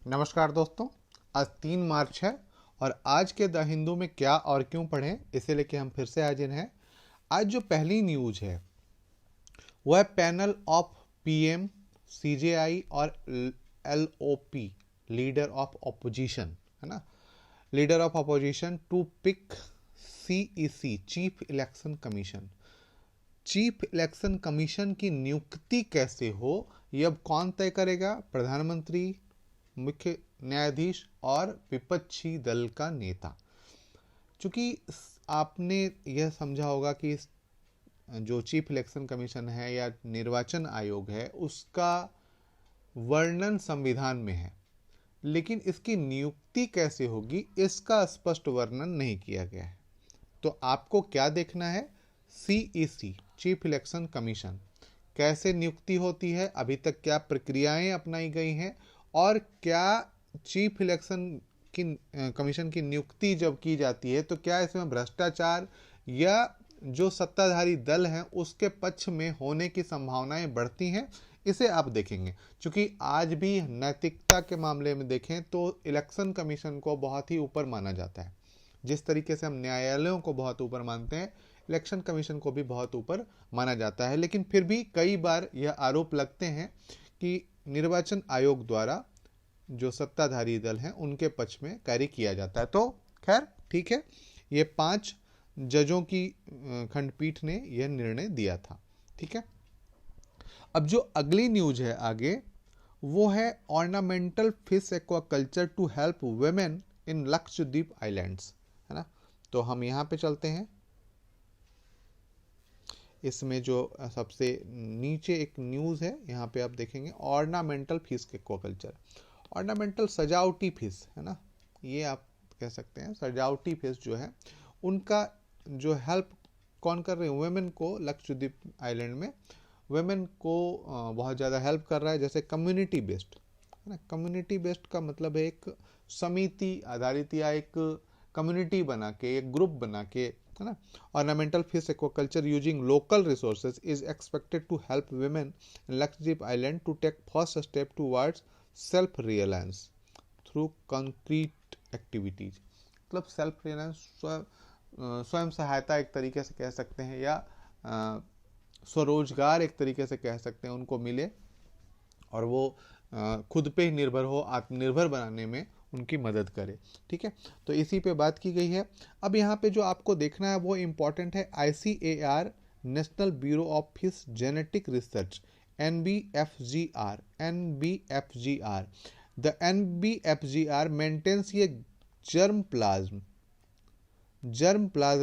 नमस्कार दोस्तों। आज 3 मार्च है और आज के द हिंदू में क्या और क्यों पढ़ें इसे लेके हम फिर से हाजिर हैं। आज जो पहली न्यूज है वह है पैनल ऑफ पीएम, सीजेआई और एलओपी, लीडर ऑफ ऑपोजिशन, है ना, leader of opposition to pick CEC, chief election commission. Chief election commission की नियुक्ति कैसे हो ये अब कौन तय करेगा? प्रधानमंत्री, मुख्य न्यायाधीश और विपक्षी दल का नेता। चूंकि आपने यह समझा होगा कि जो चीफ इलेक्शन कमीशन है या निर्वाचन आयोग है उसका वर्णन संविधान में है, लेकिन इसकी नियुक्ति कैसे होगी इसका स्पष्ट वर्णन नहीं किया गया है। तो आपको क्या देखना है? सीईसी, चीफ इलेक्शन कमीशन, कैसे नियुक्ति होती है, अभी तक क्या प्रक्रियाएं अपनाई गई हैं और क्या चीफ इलेक्शन की कमीशन की नियुक्ति जब की जाती है तो क्या इसमें भ्रष्टाचार या जो सत्ताधारी दल हैं उसके पक्ष में होने की संभावनाएं बढ़ती हैं, इसे आप देखेंगे। क्योंकि आज भी नैतिकता के मामले में देखें तो इलेक्शन कमीशन को बहुत ही ऊपर माना जाता है। जिस तरीके से हम न्यायालयों को बहुत ऊपर मानते हैं, इलेक्शन कमीशन को भी बहुत ऊपर माना जाता है। लेकिन फिर भी कई बार यह आरोप लगते हैं कि निर्वाचन आयोग द्वारा जो सत्ताधारी दल हैं उनके पक्ष में कार्य किया जाता है। तो खैर ठीक है, ये 5 जजों की खंडपीठ ने यह निर्णय दिया था। ठीक है, अब जो अगली न्यूज है आगे वो है ornamental fish aquaculture to help women in Lakshadweep islands, है ना। तो हम यहाँ पे चलते हैं। इसमें जो सबसे नीचे एक न्यूज़ है यहाँ पे आप देखेंगे ऑर्नामेंटल फिश एक्वाकल्चर। ऑर्नामेंटल सजावटी फिश, है ना, ये आप कह सकते हैं सजावटी फिश जो है उनका जो हेल्प कौन कर रहे हैं? वुमेन को, लक्षद्वीप आइलैंड में वुमेन को बहुत ज़्यादा हेल्प कर रहा है। जैसे कम्युनिटी बेस्ड, है ना, कम्युनिटी बेस्ड का मतलब है एक समिति आधारित या एक कम्युनिटी बना के, एक ग्रुप बना के, है ना। Ornamental fish aquaculture using local resources is expected to help women in Lakshadweep island to take first step towards self reliance through concrete activities. मतलब सेल्फ रियलायंस, स्वयं सहायता एक तरीके से कह सकते हैं, या स्वरोजगार एक तरीके से कह सकते हैं, उनको मिले और वो खुद पे ही निर्भर हो, आत्मनिर्भर बनाने में उनकी मदद करे। ठीक है, तो इसी पे बात की गई है। अब यहाँ पे जो आपको देखना है वो इम्पॉर्टेंट है, ICAR, national bureau of fish genetic research, NBFGR, NBFGR, the NBFGR maintains ये germplasm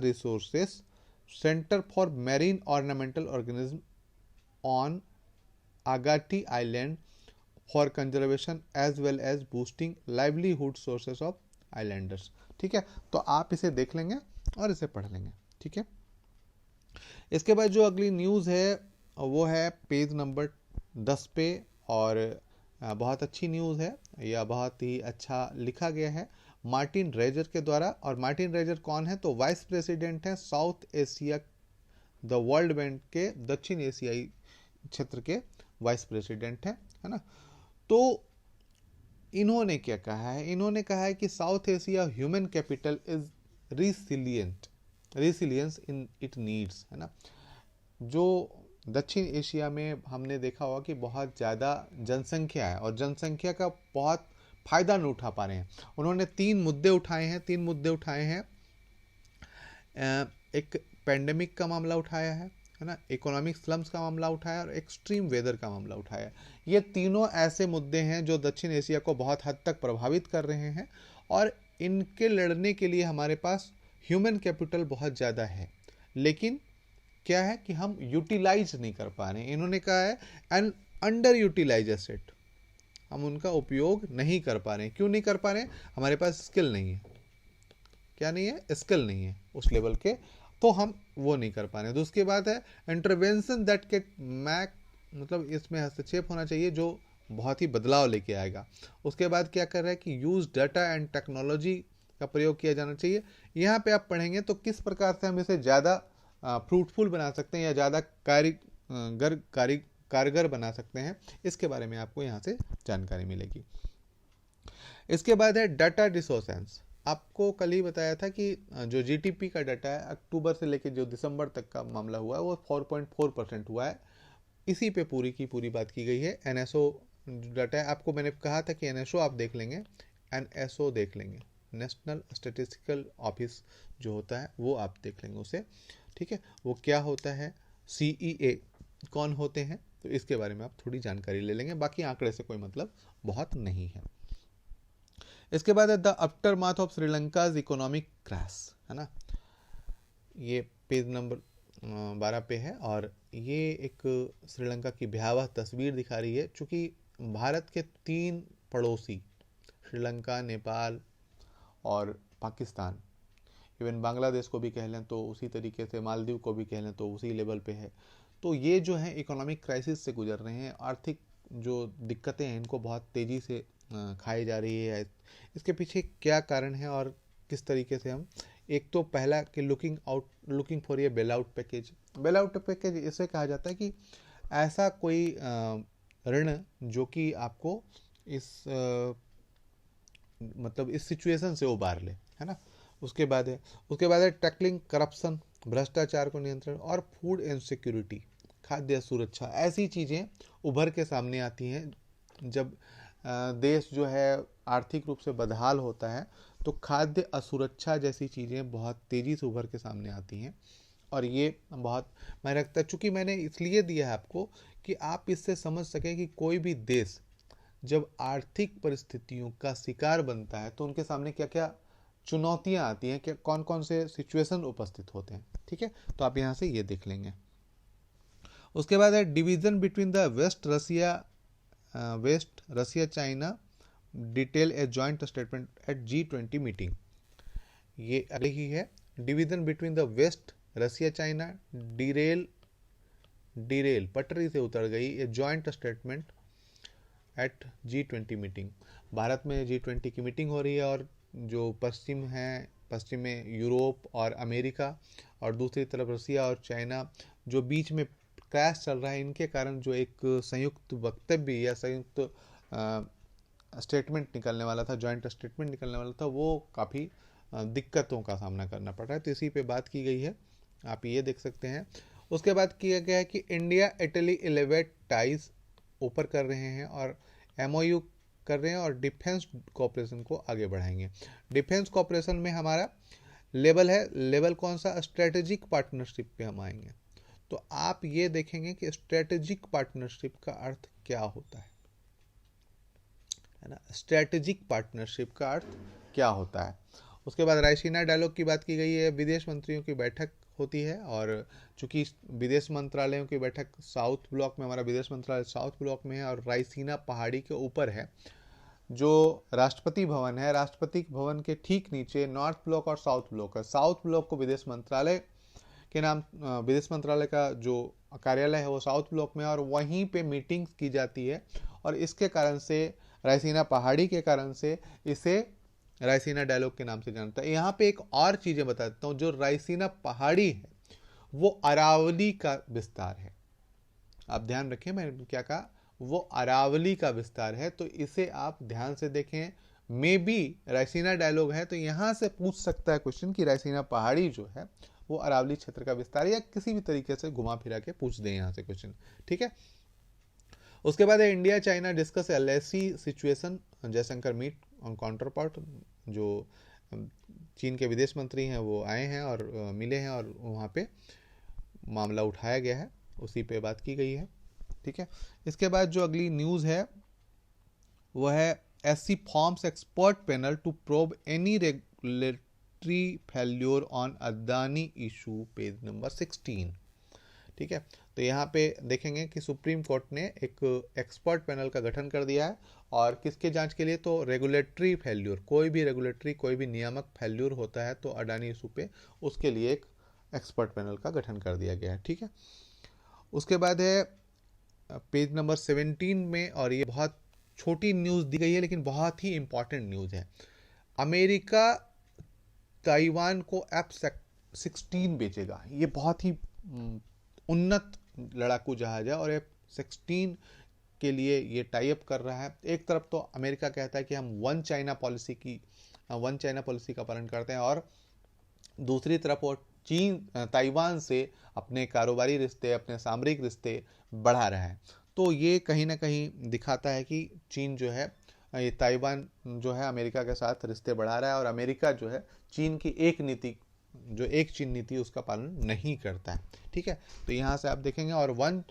resources centre for marine ornamental organism on Agatti island for conservation as well as boosting livelihood sources of islanders. ठीक है, तो आप इसे देख लेंगे और इसे पढ़ लेंगे। ठीक है, इसके बाद जो अगली न्यूज़ है वो है पेज नंबर 10 पे, और बहुत अच्छी न्यूज़ है, यह बहुत ही अच्छा लिखा गया है मार्टिन रेजर के द्वारा। और मार्टिन रेजर कौन है? तो वाइस प्रेसिडेंट है south Asia the world bank के, दक्षिण एशियाई क्षेत्र के वाइस प्रेसिडेंट है ना। तो इन्होंने क्या कहा है? इन्होंने कहा है कि south Asia human capital is resilience in it needs, है ना। जो दक्षिण एशिया में हमने देखा होगा कि बहुत ज़्यादा जनसंख्या है और जनसंख्या का बहुत फायदा नहीं उठा पा रहे हैं। उन्होंने 3 मुद्दे उठाए हैं। एक पेंडेमिक का मामला उठाया है ना, इकोनॉमिक स्लम्स का मामला उठाया और एक्सट्रीम वेदर का मामला उठाया। ये तीनों ऐसे मुद्दे हैं जो दक्षिण एशिया को बहुत हद तक प्रभावित कर रहे हैं और इनके लड़ने के लिए हमारे पास ह्यूमन कैपिटल बहुत ज़्यादा है, लेकिन क्या है कि हम यूटिलाइज नहीं कर पा रहे हैं। इन्होंने कहा है एन अंडर यूटिलाइज एसेट, हम उनका उपयोग नहीं कर पा रहे हैं। क्यों नहीं कर पा रहे हैं? हमारे पास स्किल नहीं है। क्या नहीं है? स्किल नहीं है उस लेवल के, तो हम वो नहीं कर पा रहे हैं। तो उसके बाद है इंटरवेंशन दैट के मैक, मतलब इसमें हस्तक्षेप होना चाहिए जो बहुत ही बदलाव लेके आएगा। उसके बाद क्या कर रहा है कि यूज डाटा एंड टेक्नोलॉजी का प्रयोग किया जाना चाहिए। यहाँ पे आप पढ़ेंगे तो किस प्रकार से हम इसे ज़्यादा फ्रूटफुल बना सकते हैं या ज़्यादा कारगर बना सकते हैं, इसके बारे में आपको यहाँ से जानकारी मिलेगी। इसके बाद है डाटा डिसोसेंस। आपको कल ही बताया था कि जो जीडीपी का डाटा है अक्टूबर से लेकर जो दिसंबर तक का मामला हुआ है वो 4.4% हुआ है। इसी पे पूरी की पूरी बात की गई है। एनएसओ डाटा है, आपको मैंने कहा था कि एनएसओ आप देख लेंगे, एनएसओ देख लेंगे, नेशनल स्टैटिस्टिकल ऑफिस जो होता है वो आप देख लेंगे उसे, ठीक है। वो क्या होता है, सीईए कौन होते हैं, तो इसके बारे में आप थोड़ी जानकारी ले लेंगे, बाकी आंकड़े से कोई मतलब बहुत नहीं है। इसके बाद है the after math of Sri Lanka economic crash, है ना, ये पेज नंबर 12 पे है। और ये एक श्रीलंका की भयावह तस्वीर दिखा रही है, चूँकि भारत के 3 पड़ोसी श्रीलंका, नेपाल और पाकिस्तान, इवन बांग्लादेश को भी कह लें तो उसी तरीके से, मालदीव को भी कह लें तो उसी लेवल पे है, तो ये जो है इकोनॉमिक क्राइसिस से गुजर रहे हैं। आर्थिक जो दिक्कतें हैं इनको बहुत तेज़ी से खाई जा रही है। इसके पीछे क्या कारण है और किस तरीके से हम, एक तो पहला कि लुकिंग फॉर ये bail out package. Bail out package इसे कहा जाता है कि ऐसा कोई ऋण जो कि आपको इस मतलब इस सिचुएशन से उबार ले, है ना। उसके बाद है टैकलिंग करप्शन, भ्रष्टाचार को नियंत्रण, और फूड इनसिक्योरिटी, खाद्य सुरक्षा। ऐसी चीज़ें उभर के सामने आती हैं जब देश जो है आर्थिक रूप से बदहाल होता है, तो खाद्य असुरक्षा जैसी चीज़ें बहुत तेज़ी से उभर के सामने आती हैं। और ये बहुत मैं रखता है, चूँकि मैंने इसलिए दिया है आपको कि आप इससे समझ सकें कि कोई भी देश जब आर्थिक परिस्थितियों का शिकार बनता है तो उनके सामने क्या क्या चुनौतियां आती हैं, क्या कौन कौन से सिचुएशन उपस्थित होते हैं, ठीक है। तो आप यहाँ से ये देख लेंगे। उसके बाद है division between the west Russia China derail a joint statement at G20 meeting. ये अगले ही है, division between the west Russia China derail पटरी से उतर गई, ये joint statement at G20 meeting. Bharat में G20 की मीटिंग हो रही है और जो पश्चिम में यूरोप और अमेरिका, और दूसरी तरफ रसिया और चाइना जो बीच में क्रैश चल रहा है, इनके कारण जो एक संयुक्त वक्तव्य या संयुक्त स्टेटमेंट निकलने वाला था, जॉइंट स्टेटमेंट निकलने वाला था, वो काफ़ी दिक्कतों का सामना करना पड़ रहा है। तो इसी पे बात की गई है, आप ये देख सकते हैं। उसके बाद किया गया है कि इंडिया इटली एलिवेट टाइज ऊपर कर रहे हैं और MOU कर रहे हैं और डिफेंस कॉपरेशन को आगे बढ़ाएंगे। डिफेंस कॉपरेशन में हमारा लेवल कौन सा, स्ट्रेटेजिक पार्टनरशिप पे हम आएंगे। तो आप ये देखेंगे कि स्ट्रेटेजिक पार्टनरशिप का अर्थ क्या होता है ना, स्ट्रेटेजिक पार्टनरशिप का अर्थ क्या होता है। उसके बाद रायसीना डायलॉग की बात की गई है, विदेश मंत्रियों की बैठक होती है, और चूंकि विदेश मंत्रालयों की बैठक साउथ ब्लॉक में, हमारा विदेश मंत्रालय साउथ ब्लॉक में है और रायसीना पहाड़ी के ऊपर है। जो राष्ट्रपति भवन है, राष्ट्रपति भवन के ठीक नीचे नॉर्थ ब्लॉक और साउथ ब्लॉक है। साउथ ब्लॉक को विदेश मंत्रालय के नाम, विदेश मंत्रालय का जो कार्यालय है वो साउथ ब्लॉक में है और वहीं पे मीटिंग्स की जाती है। और इसके कारण से, रायसीना पहाड़ी के कारण से इसे रायसीना डायलॉग के नाम से जानता है। यहाँ पे एक और चीज़ें बता देता हूँ, जो रायसीना पहाड़ी है वो अरावली का विस्तार है। आप ध्यान रखें मैंने क्या कहा, वो अरावली का विस्तार है, तो इसे आप ध्यान से देखें। मे बी रायसीना डायलॉग है तो यहाँ से पूछ सकता है क्वेश्चन कि रायसीना पहाड़ी जो है वो अरावली क्षेत्र का विस्तार, या किसी भी तरीके से घुमा फिरा के पूछ दें यहाँ से क्वेश्चन, ठीक है। उसके बाद है India China discuss LAC situation, Jaishankar meet on counter. जो चीन के विदेश मंत्री हैं वो आए हैं और मिले हैं और वहाँ पे मामला उठाया गया है, उसी पे बात की गई है, ठीक है। इसके बाद जो अगली न्यूज़ है वो है SC forms expert panel to probe any regulatory failure on Adani issue, page number 16, ठीक है। तो यहाँ पे देखेंगे कि सुप्रीम कोर्ट ने एक एक्सपर्ट पैनल का गठन कर दिया है, और किसके जांच के लिए, तो रेगुलेटरी फेल्योर, कोई भी नियामक फेल्योर होता है तो अडानी इशू पे, उसके लिए एक एक्सपर्ट पैनल का गठन कर दिया गया है, ठीक है। उसके बाद है पेज नंबर 17 में, और ये बहुत छोटी न्यूज़ दी गई है लेकिन बहुत ही इंपॉर्टेंट न्यूज़ है। अमेरिका ताइवान को F-16 बेचेगा। ये बहुत ही उन्नत लड़ाकू जहाज है और F-16 के लिए ये टाई अप कर रहा है। एक तरफ तो अमेरिका कहता है कि हम वन चाइना पॉलिसी का पालन करते हैं, और दूसरी तरफ वो चीन ताइवान से अपने कारोबारी रिश्ते, अपने सामरिक रिश्ते बढ़ा रहा है। तो ये कहीं ना कहीं दिखाता है कि चीन जो है, ये ताइवान जो है अमेरिका के साथ रिश्ते बढ़ा रहा है, और अमेरिका जो है चीन की एक चीन नीति उसका पालन नहीं करता है। ठीक है, तो यहाँ से आप देखेंगे, और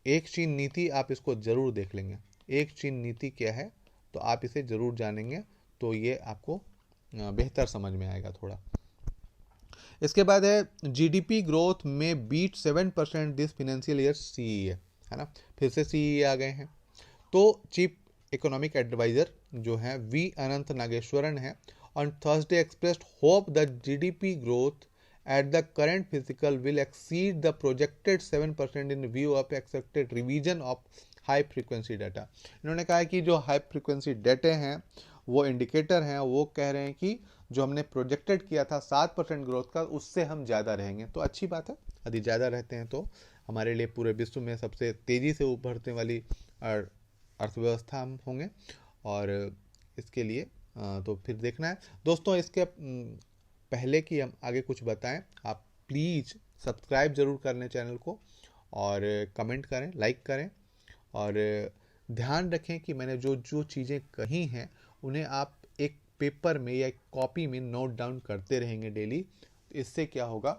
एक चीन नीति आप इसको जरूर देख लेंगे। एक चीन नीति क्या है तो आप इसे जरूर जानेंगे, तो ये आपको बेहतर समझ में आएगा थोड़ा। इसके बाद है जीडीपी ग्रोथ में beat 7% this financial year, CEA है ना, फिर से सीईए आ गए हैं। तो चीफ इकोनॉमिक एडवाइजर जो है वी अनंत नागेश्वरन है, on Thursday expressed hope that GDP growth at the current fiscal will exceed the projected 7% in view of expected revision of high frequency data। इन्होंने कहा है कि जो हाई फ्रीक्वेंसी डेटे हैं, वो इंडिकेटर हैं, वो कह रहे हैं कि जो हमने प्रोजेक्टेड किया था 7% ग्रोथ का, उससे हम ज़्यादा रहेंगे। तो अच्छी बात है, यदि ज़्यादा रहते हैं तो हमारे लिए पूरे विश्व में सबसे तेज़ी से उभरने वाली अर्थव्यवस्था हम होंगे, और इसके लिए तो फिर देखना है दोस्तों। इसके पहले कि हम आगे कुछ बताएं, आप प्लीज़ सब्सक्राइब ज़रूर कर लें चैनल को, और कमेंट करें, लाइक करें, और ध्यान रखें कि मैंने जो जो चीज़ें कही हैं उन्हें आप एक पेपर में या एक कॉपी में नोट डाउन करते रहेंगे डेली। इससे क्या होगा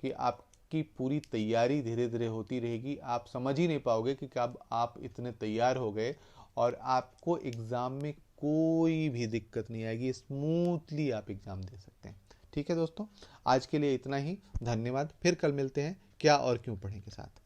कि आपकी पूरी तैयारी धीरे धीरे होती रहेगी, आप समझ ही नहीं पाओगे कि कब आप इतने तैयार हो गए, और आपको एग्ज़ाम में कोई भी दिक्कत नहीं आएगी, स्मूथली आप एग्ज़ाम दे सकते हैं। ठीक है दोस्तों, आज के लिए इतना ही। धन्यवाद। फिर कल मिलते हैं क्या और क्यों पढ़ें के साथ।